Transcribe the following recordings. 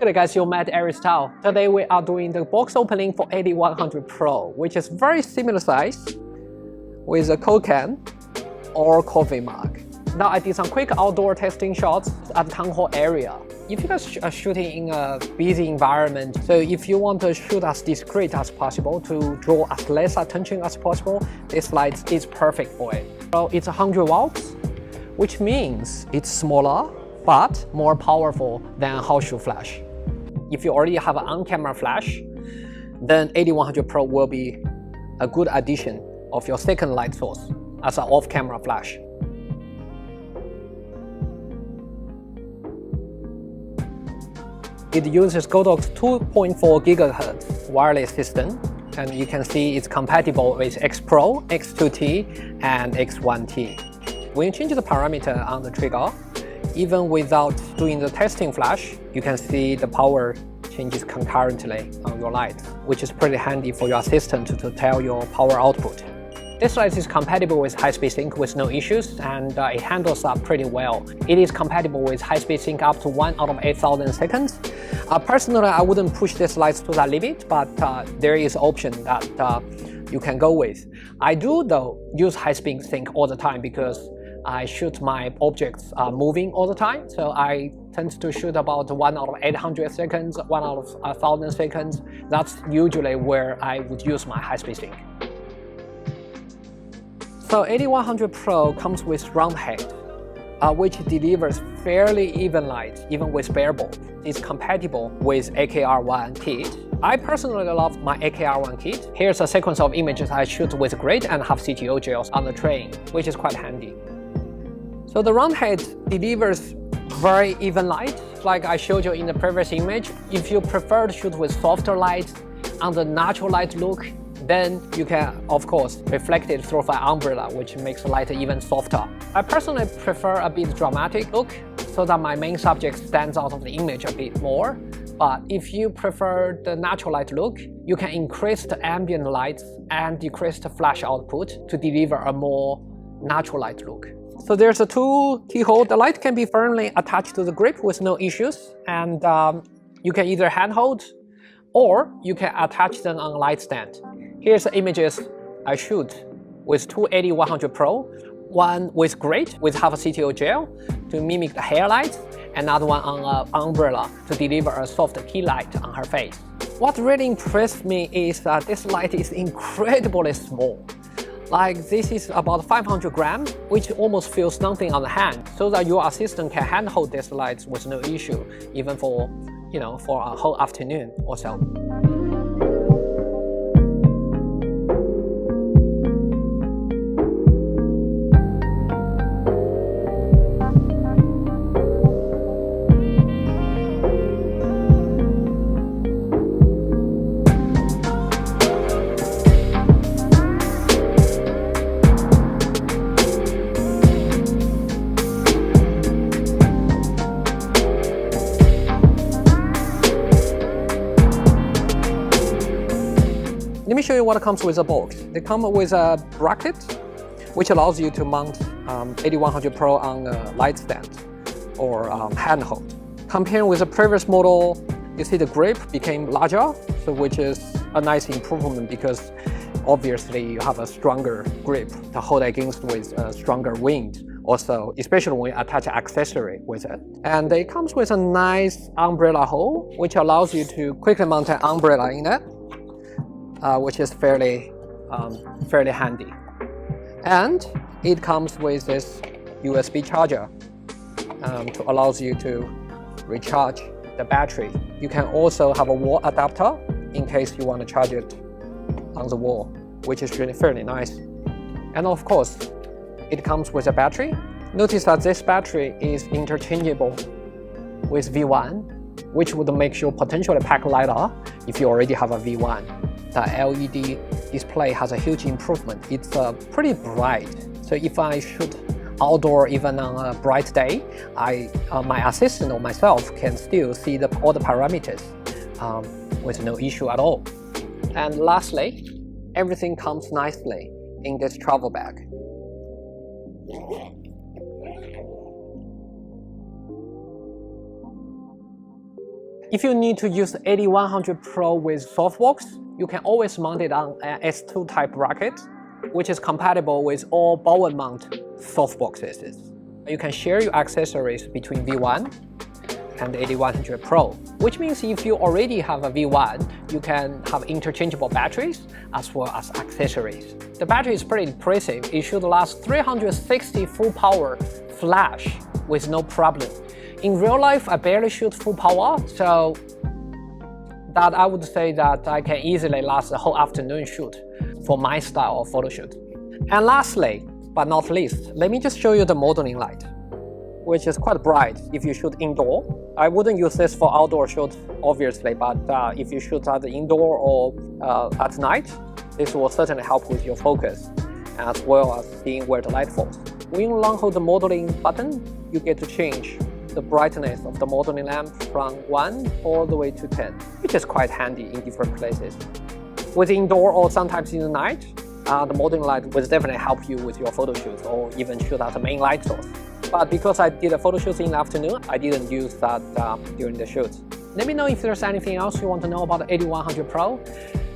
Hey guys, you met Aries Tao. Today we are doing the box opening for AD100 Pro, which is very similar size with a Coke can or coffee mug. Now I did some quick outdoor testing shots at the Townhall area. If you guys are shooting in a busy environment, so if you want to shoot as discreet as possible to draw as less attention as possible, this light is perfect for it. So it's 100 watts, which means it's smaller but more powerful than a house shoe flash. If you already have an on-camera flash, then AD100 Pro will be a good addition of your second light source as an off-camera flash. It uses Godox 2.4 GHz wireless system, and you can see it's compatible with X Pro, X2T, and X1T. When you change the parameter on the trigger, even without doing the testing flash, you can see the power changes concurrently on your light, which is pretty handy for your assistant to tell your power output. This light is compatible with high-speed sync with no issues, and it handles up pretty well. It is compatible with high-speed sync up to 1 out of 8,000 seconds. Personally, I wouldn't push this light to that limit, but there is an option that you can go with. I do, though, use high-speed sync all the time because I shoot my objects moving all the time, so I tend to shoot about 1 out of 800 seconds, 1 out of 1,000 seconds. That's usually where I would use my high-speed sync. So AD100 Pro comes with round head, which delivers fairly even light, even with bare bulb. It's compatible with AKR1 kit. I personally love my AKR1 kit. Here's a sequence of images I shoot with grid and have CTO gels on the train, which is quite handy. So the round head delivers very even light, like I showed you in the previous image. If you prefer to shoot with softer light on the natural light look, then you can, of course, reflect it through an umbrella, which makes the light even softer. I personally prefer a bit dramatic look, so that my main subject stands out of the image a bit more. But if you prefer the natural light look, you can increase the ambient light and decrease the flash output to deliver a more natural light look. So there's a two keyhole. The light can be firmly attached to the grip with no issues, and you can either handhold or you can attach them on a light stand. Here's the images I shoot with two AD100 Pro, one with grid with half a CTO gel to mimic the hair light, another one on an umbrella to deliver a soft key light on her face. What really impressed me is that this light is incredibly small. Like this is about 500 grams, which almost feels nothing on the hand, so that your assistant can handhold this light with no issue, even for, for a whole afternoon or so. Let me show you what comes with a box. They come with a bracket, which allows you to mount AD100 Pro on a light stand or handhold. Comparing with the previous model, you see the grip became larger, so which is a nice improvement because obviously you have a stronger grip to hold against with a stronger wind. Also, especially when you attach an accessory with it. And it comes with a nice umbrella hole, which allows you to quickly mount an umbrella in it. Which is fairly handy. And it comes with this USB charger to allows you to recharge the battery. You can also have a wall adapter in case you want to charge it on the wall, which is really fairly nice. And of course, it comes with a battery. Notice that this battery is interchangeable with V1, which would make your potentially pack lighter if you already have a V1. The LED display has a huge improvement. It's pretty bright. So if I shoot outdoor even on a bright day, my assistant or myself can still see all the parameters with no issue at all. And lastly, everything comes nicely in this travel bag. If you need to use the AD100 Pro with softbox, you can always mount it on an S2 type bracket, which is compatible with all ball and mount softboxes. You can share your accessories between V1 and AD100 Pro, which means if you already have a V1, you can have interchangeable batteries as well as accessories. The battery is pretty impressive. It should last 360 full power flash with no problem. In real life, I barely shoot full power, so that I would say that I can easily last a whole afternoon shoot for my style of photo shoot. And lastly, but not least, let me just show you the modeling light, which is quite bright if you shoot indoor. I wouldn't use this for outdoor shoot, obviously, but if you shoot at the indoor or at night, this will certainly help with your focus, as well as seeing where the light falls. When you long hold the modeling button, you get to change the brightness of the modeling lamp from 1 all the way to 10, which is quite handy in different places. With indoor or sometimes in the night, the modeling light will definitely help you with your photo shoot or even shoot as a main light source. But because I did a photo shoot in the afternoon, I didn't use that during the shoot. Let me know if there's anything else you want to know about the AD100 Pro.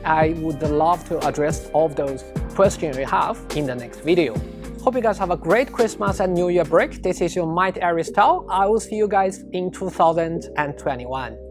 I would love to address all of those questions you have in the next video. Hope you guys have a great Christmas and New Year break. This is your mate Aries Tao. I will see you guys in 2021.